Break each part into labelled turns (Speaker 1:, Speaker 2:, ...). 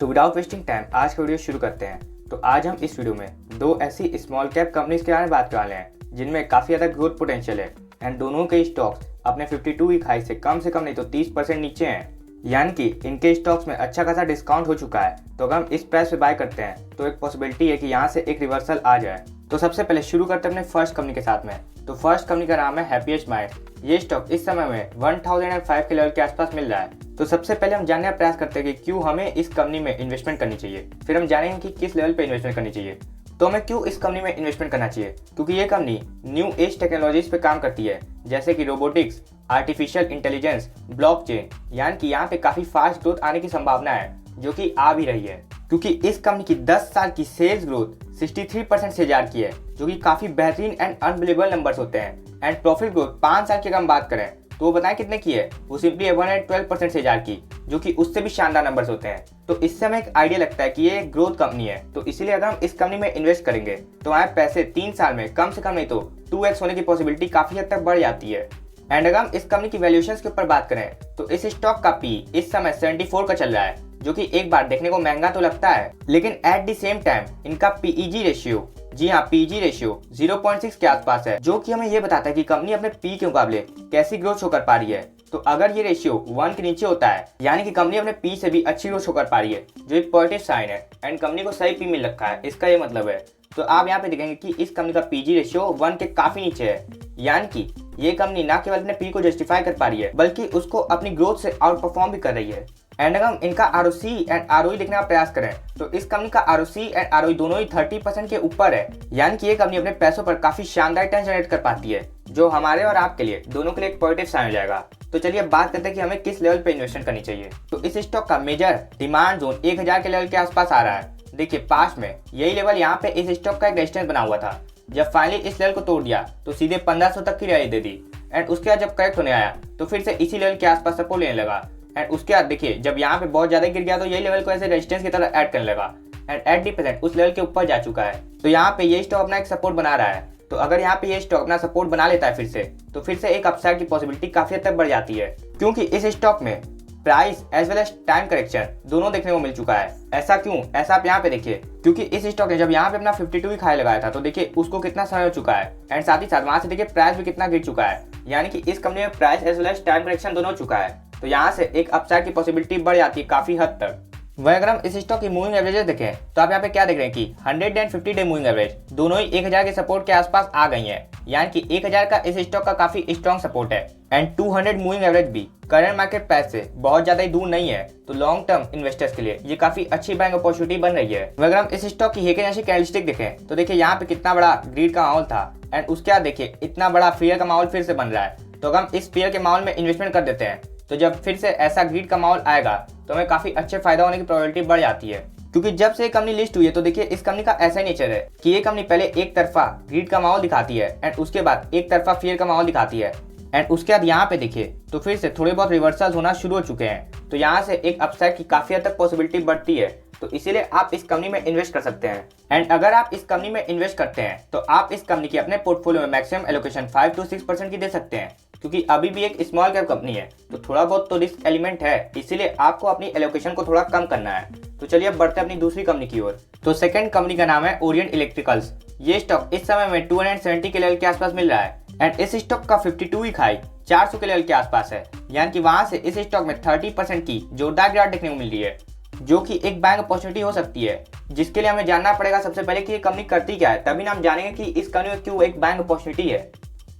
Speaker 1: तो without wasting time आज का वीडियो शुरू करते हैं। तो आज हम इस वीडियो में दो ऐसी स्मॉल कैप कंपनीज के बारे में बात करने वाले हैं जिनमें काफ़ी ज़्यादा ग्रोथ पोटेंशियल है एंड दोनों के स्टॉक्स अपने 52 वीक हाई से कम नहीं तो 30% नीचे हैं। यानी कि इनके स्टॉक्स में अच्छा खासा डिस्काउंट हो चुका है। तो अगर हम इस प्राइस पे बाय करते हैं तो एक पॉसिबिलिटी है कि यहाँ से एक रिवर्सल आ जाए। तो सबसे पहले शुरू करते हैं अपने फर्स्ट कंपनी के साथ में। तो फर्स्ट कंपनी का नाम है हैप्पीएस्ट माइंड्स। ये स्टॉक इस समय में 1005 के लेवल के आसपास मिल रहा है। तो सबसे पहले हम जानने का प्रयास करते हैं कि क्यों हमें इस कंपनी में इन्वेस्टमेंट करनी चाहिए। फिर हम जानेंगे कि किस लेवल पे इन्वेस्टमेंट करनी चाहिए। तो हमें क्यों इस कंपनी में इन्वेस्टमेंट करना चाहिए, क्योंकि ये कंपनी न्यू एज टेक्नोलॉजीज पे काम करती है, जैसे कि रोबोटिक्स, आर्टिफिशियल इंटेलिजेंस, ब्लॉकचेन। यानी कि यहाँ पे काफी फास्ट ग्रोथ आने की संभावना है, जो कि आ भी रही है, क्योंकि इस कंपनी की 10 साल की सेल्स ग्रोथ 63% से जार की है, जो कि काफी बेहतरीन एंड अनबिलीवेबल नंबर्स होते हैं। एंड प्रॉफिट ग्रोथ 5 साल की अगर हम बात करें तो वो बताएं कितने की है, वो सिंपली 112% से जार की, जो कि उससे भी शानदार नंबर्स होते हैं। तो इससे हमें एक आइडिया लगता है कि ये एक ग्रोथ कंपनी है। तो इसीलिए अगर हम इस कंपनी में इन्वेस्ट करेंगे तो हमारे पैसे 3 साल में कम से कम नहीं तो 2x होने की पॉसिबिलिटी काफी हद तक बढ़ जाती है। एंड अगर हम इस कंपनी की वैल्यूएशन के ऊपर बात करें तो इस स्टॉक का पी इस समय 74 का चल रहा है, जो कि एक बार देखने को महंगा तो लगता है, लेकिन एट द सेम टाइम इनका पीईजी रेशियो, जी हाँ पीजी रेशियो 0.6 के आसपास है, जो कि हमें ये बताता है कि कंपनी अपने पी के मुकाबले कैसी ग्रोथ शो कर पा रही है। तो अगर ये रेशियो 1 के नीचे होता है, यानी कि कंपनी अपने पी से भी अच्छी ग्रोथ शो कर पा रही है, जो एक पॉजिटिव साइन है एंड कंपनी को सही पी मिल रखा है, इसका ये मतलब है। तो आप यहाँ पे देखेंगे कि इस कंपनी का पीजी रेशियो 1 के काफी नीचे है, यानी कि ये कंपनी न केवल अपने पी को जस्टिफाई कर पा रही है, बल्कि उसको अपनी ग्रोथ से आउट परफॉर्म भी कर रही है। एंड अगर हम इनका आरओसी एंड आरओई देखने का प्रयास करें तो इस कंपनी का आरओसी एंड आरओई दोनों ही 30% के ऊपर है, यानी कि ये कंपनी अपने पैसों पर काफी शानदार रिटर्न जनरेट कर पाती है, जो हमारे और आपके लिए दोनों के लिए एक पॉजिटिव साइन हो जाएगा। तो चलिए अब बात करते हैं कि हमें किस लेवल पे इन्वेस्टमेंट करनी चाहिए। तो इस स्टॉक का मेजर डिमांड जोन 1000 के लेवल के आसपास आ रहा है। देखिए पास्ट में यही लेवल यहाँ पे इस स्टॉक का एक रेजिस्टेंस बना हुआ था। जब फाइनली इस लेवल को तोड़ दिया तो सीधे 1500 तक की रैली दे दी एंड उसके बाद जब करेक्ट होने आया तो फिर से इसी लेवल के आसपास सपोर्ट लेने लगा। एंड उसके बाद देखिए जब यहाँ पे बहुत ज्यादा गिर गया तो यही लेवल को ऐसे रेजिस्टेंस की तरह ऐड करने लगा एंड एट दी प्रेजेंट उस लेवल के ऊपर जा चुका है। तो यहाँ पे ये स्टॉक अपना एक सपोर्ट बना रहा है। तो अगर यहाँ पे ये स्टॉक अपना सपोर्ट बना लेता है फिर से एक अपसाइड की पॉसिबिलिटी काफी हद तक बढ़ जाती है, क्योंकि इस स्टॉक में price as well as time correction दोनों देखने को मिल चुका है। ऐसा क्यों? ऐसा आप यहाँ पे देखिए, क्योंकि इस स्टॉक ने जब यहाँ पे अपना 52 वीक हाई लगाया था तो देखिए उसको कितना समय हो चुका है एंड साथ ही साथ वहां से देखिए प्राइस भी कितना गिर चुका है, यानी कि इस कंपनी में price as well as time correction दोनों हो चुका है। तो यहाँ से एक अपसाइड की पॉसिबिलिटी बढ़ जाती है काफी हद तक। वहीं अगर हम इस स्टॉक की मूविंग एवरेजेस देखें तो आप यहाँ पे क्या देख रहे हैं कि 100 एंड 50 डे मूविंग एवरेज दोनों ही 1000 के सपोर्ट के आसपास आ गई हैं, यानी कि 1000 का इस स्टॉक का काफी स्ट्रॉन्ग सपोर्ट है एंड 200 मूविंग एवरेज भी करंट मार्केट प्राइस से बहुत ज्यादा ही दूर नहीं है। तो लॉन्ग टर्म इन्वेस्टर्स के लिए ये काफी अच्छी बाइंग अपॉर्चुनिटी बन रही है। अगर हम इस स्टॉक की हेके जैसी कैंडलस्टिक देखें तो देखिए यहाँ पे कितना बड़ा ग्रीड का माहौल था एंड उसके बाद देखिए इतना बड़ा फियर का माहौल फिर से बन रहा है। तो अगर हम इस फियर के माहौल में इन्वेस्टमेंट कर देते हैं तो जब फिर से ऐसा ग्रीड का माहौल आएगा तो हमें काफी अच्छे फायदा होने की प्रोबेबिलिटी बढ़ जाती है, क्योंकि जब से ये कंपनी लिस्ट हुई है तो देखिए इस कंपनी का ऐसा नेचर है कि ये कंपनी पहले एक तरफा ग्रीड का माहौल दिखाती है एंड उसके बाद एक तरफा फियर का माहौल दिखाती है एंड उसके बाद यहाँ पे देखिए तो फिर से थोड़े बहुत रिवर्सल्स होना शुरू हो चुके हैं। तो यहाँ से एक अपसाइड की काफी हद तक पॉसिबिलिटी बढ़ती है। तो इसीलिए आप इस कंपनी में इन्वेस्ट कर सकते हैं। एंड अगर आप इस कंपनी में इन्वेस्ट करते हैं तो आप इस कंपनी की अपने पोर्टफोलियो में मैक्सिमम एलोकेशन 5 to 6% की दे सकते हैं, क्योंकि अभी भी एक स्मॉल कैप कंपनी है तो थोड़ा बहुत तो रिस्क एलिमेंट है, इसीलिए आपको अपनी एलोकेशन को थोड़ा कम करना है। तो चलिए अब बढ़ते हैं अपनी दूसरी कंपनी की ओर। तो सेकंड कंपनी का नाम है ओरिएंट इलेक्ट्रिकल्स। ये स्टॉक इस समय में 270 के लेवल के आसपास मिल रहा है एंड इस स्टॉक का 52 वीक हाई 400 के लेवल के आसपास है, यानी कि वहां से इस स्टॉक में 30% की जोरदार गिरावट देखने को मिल रही है, जो कि एक बाइंग अपॉर्चुनिटी हो सकती है, जिसके लिए हमें जानना पड़ेगा सबसे पहले कि ये कंपनी करती क्या है, तभी ना हम जानेंगे कि इस कंपनी में क्यों एक बाइंग अपॉर्चुनिटी है।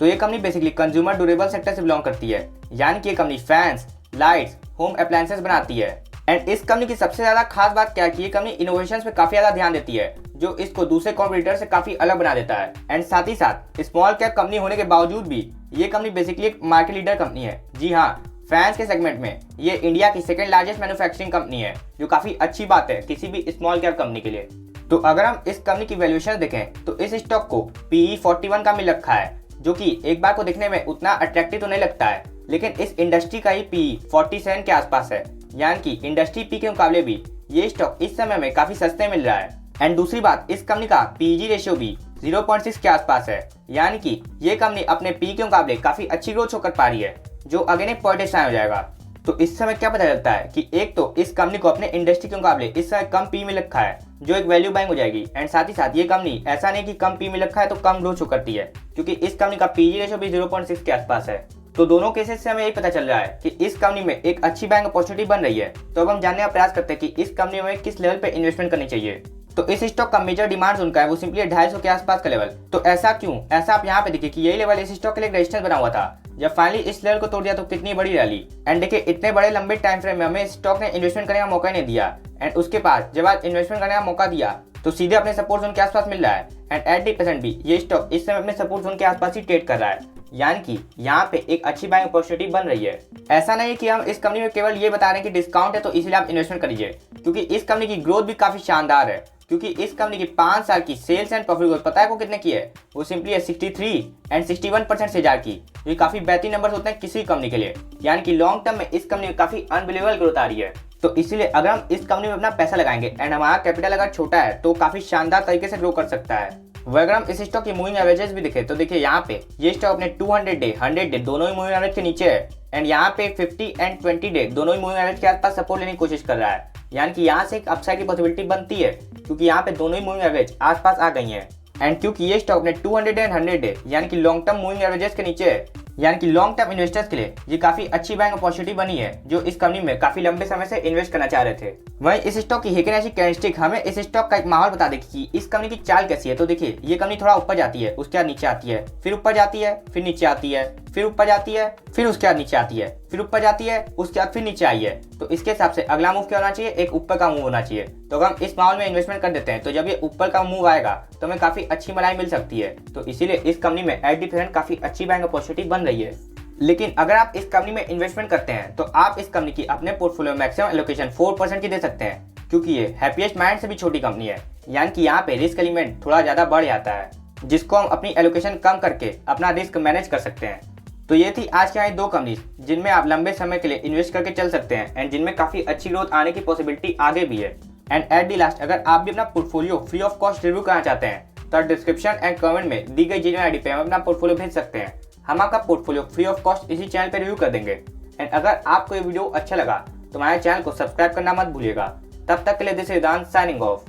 Speaker 1: तो ये company basically consumer durable sector से बिलोंग करती है, यानी कि ये company fans, lights, home appliances बनाती है। एंड इस कंपनी की सबसे ज्यादा खास बात क्या है कि ये कंपनी इनोवेशंस पे काफी ज्यादा ध्यान देती है, जो इसको दूसरे कॉम्पिटिटर से काफी अलग बना देता है। एंड साथ ही साथ स्मॉल कैप कंपनी होने के बावजूद भी ये कंपनी बेसिकली एक मार्केट लीडर कंपनी है। जी हाँ, फैंस के सेगमेंट में ये इंडिया की सेकंड लार्जेस्ट मैन्युफैक्चरिंग कंपनी है, जो काफी अच्छी बात है किसी भी स्मॉल कैप कंपनी के लिए। तो अगर हम इस कंपनी की वैल्यूएशन देखें तो इस स्टॉक को पीई 41 का मिल रखा है, जो कि एक बार को देखने में उतना अट्रैक्टिव तो नहीं लगता है, लेकिन इस इंडस्ट्री का ही पीई 47 के आसपास है, यानी कि इंडस्ट्री पी के मुकाबले भी ये स्टॉक इस समय में काफी सस्ते मिल रहा है। एंड दूसरी बात, इस कंपनी का पीजी रेशियो भी 0.6 के आसपास है, यानी कि ये कंपनी अपने पी के मुकाबले काफी अच्छी ग्रोथ शो कर पा रही है, जो अगेन एक पॉजिटिव साइन हो जाएगा। तो इस समय क्या पता चलता है कि एक तो इस कंपनी को अपने इंडस्ट्री के मुकाबले इस समय कम पी में रखा है, जो एक वैल्यू बाइंग हो जाएगी। एंड साथ ही साथ ये कंपनी ऐसा नहीं कि कम पी में रखा है तो कम ग्रोथ शो करती है, क्योंकि इस कंपनी का पीजी रेशो भी 0.6 के आसपास है। तो दोनों केसेस से हमें यही पता चल रहा है कि इस कंपनी में एक अच्छी बाइंग अपॉर्चुनिटी बन रही है। तो अब हम जानने का प्रयास करते हैं कि इस कंपनी में किस लेवल पे इन्वेस्टमेंट करनी चाहिए। तो इस स्टॉक का मेजर डिमांड उनका है वो सिंपली 250 के आसपास का लेवल। तो ऐसा क्यों? ऐसा आप यहाँ पे देखिए कि यही लेवल इस स्टॉक के लिए रेजिस्टेंस बना हुआ था। जब फाइनली इस लेवल को तोड़ दिया तो कितनी बड़ी रैली। एंड देखिए इतने बड़े लंबे टाइम फ्रेम में हमें स्टॉक ने इन्वेस्टमेंट करने का मौका नहीं दिया। एंड उसके बाद जब आज इन्वेस्टमेंट करने का मौका दिया तो सीधे अपने सपोर्ट जोन के आसपास मिल रहा है। एंड 80% भी ये स्टॉक इस समय अपने सपोर्ट जोन के आसपास ही ट्रेड कर रहा है, यानी कि यहाँ पे एक अच्छी बाइंग अपॉर्चुनिटी बन रही है। ऐसा नहीं है कि हम इस कंपनी में केवल ये बता रहे हैं कि डिस्काउंट है तो इसलिए आप इन्वेस्टमेंट करिए, क्योंकि इस कंपनी की ग्रोथ भी काफी शानदार है। क्योंकि इस कंपनी की 5 साल की सेल्स एंड प्रॉफिट ग्रोथ पता है को कितने की है? वो सिंपली है 63 एंड 61% से जार की। ये काफी बेहतरीन नंबर होते हैं किसी कंपनी के लिए, यानी कि लॉन्ग टर्म में इस कंपनी में काफी अनबिलीवेबल ग्रोथ आ रही है। तो इसीलिए अगर हम इस कंपनी में अपना पैसा लगाएंगे एंड हमारा कैपिटल अगर छोटा है तो काफी शानदार तरीके से ग्रो कर सकता है। वह अगर हम इस स्टॉक की मूविंग एवरेजेस भी देखें तो देखिए यहाँ पे ये स्टॉक अपने 200 डे 100 डे दोनों ही मूविंग एवरेज के नीचे है। एंड यहाँ पे 50 एंड 20 डे दोनों ही मूविंग एवरेज के आसपास सपोर्ट लेने की कोशिश कर रहा है, यानी कि यहाँ से एक अपसाइड की पॉसिबिलिटी बनती है, क्योंकि यहाँ पे दोनों ही मूविंग एवरेज आसपास आ गई हैं। एंड क्योंकि ये स्टॉक अपने 200 डे एंड 100 डे यानी कि लॉन्ग टर्म मूविंग एवरेजेस के नीचे है, यानी कि लॉन्ग टर्म इन्वेस्टर्स के लिए ये काफी अच्छी बाइंग अपॉर्चुनिटी बनी है, जो इस कंपनी में काफी लंबे समय से इन्वेस्ट करना चाह रहे थे। वहीं इस स्टॉक की हेकेनेशी कैंडलस्टिक हमें इस स्टॉक का एक माहौल बता देगी कि इस कंपनी की चाल कैसी है। तो देखिए ये कंपनी थोड़ा ऊपर जाती है, उसके बाद नीचे आती है, फिर ऊपर जाती है, फिर नीचे आती है, फिर ऊपर जाती है, फिर उसके बाद नीचे आती है, फिर ऊपर जाती है, उसके बाद फिर नीचे आई है। तो इसके हिसाब से अगला मूव क्या होना चाहिए? एक ऊपर का मूव होना चाहिए। तो अगर हम इस माहौल में इन्वेस्टमेंट कर देते हैं तो जब ये ऊपर का मूव आएगा तो हमें काफी अच्छी मलाई मिल सकती है। तो इसीलिए इस कंपनी में 80% काफी अच्छी बाइंग अपॉर्चुनिटी बन रही है। लेकिन अगर आप इस कंपनी में इन्वेस्टमेंट करते हैं तो आप इस कंपनी की अपने पोर्टफोलियो में मैक्सिमम एलोकेशन 4% की दे सकते हैं, क्योंकि ये हैप्पीएस्ट माइंड से भी छोटी कंपनी है, यानी कि यहाँ पे रिस्क एलिमेंट थोड़ा ज्यादा बढ़ जाता है, जिसको हम अपनी एलोकेशन कम करके अपना रिस्क मैनेज कर सकते हैं। तो ये थी आज की हमारी 2 कंपनीज जिनमें आप लंबे समय के लिए इन्वेस्ट करके चल सकते हैं एंड जिनमें काफी अच्छी ग्रोथ आने की पॉसिबिलिटी आगे भी है। एंड एट दी लास्ट अगर आप भी अपना portfolio free of cost review करना चाहते हैं तो डिस्क्रिप्शन एंड कमेंट में दी गई जीमेल आईडी पे हम अपना पोर्टफोलियो भेज सकते हैं। हम आपका पोर्टफोलियो फ्री ऑफ कॉस्ट इसी चैनल पे रिव्यू कर देंगे। एंड अगर आपको ये वीडियो अच्छा लगा तो हमारे चैनल को सब्सक्राइब करना मत भूलिएगा। तब तक के लिए दिस इज दान साइनिंग ऑफ।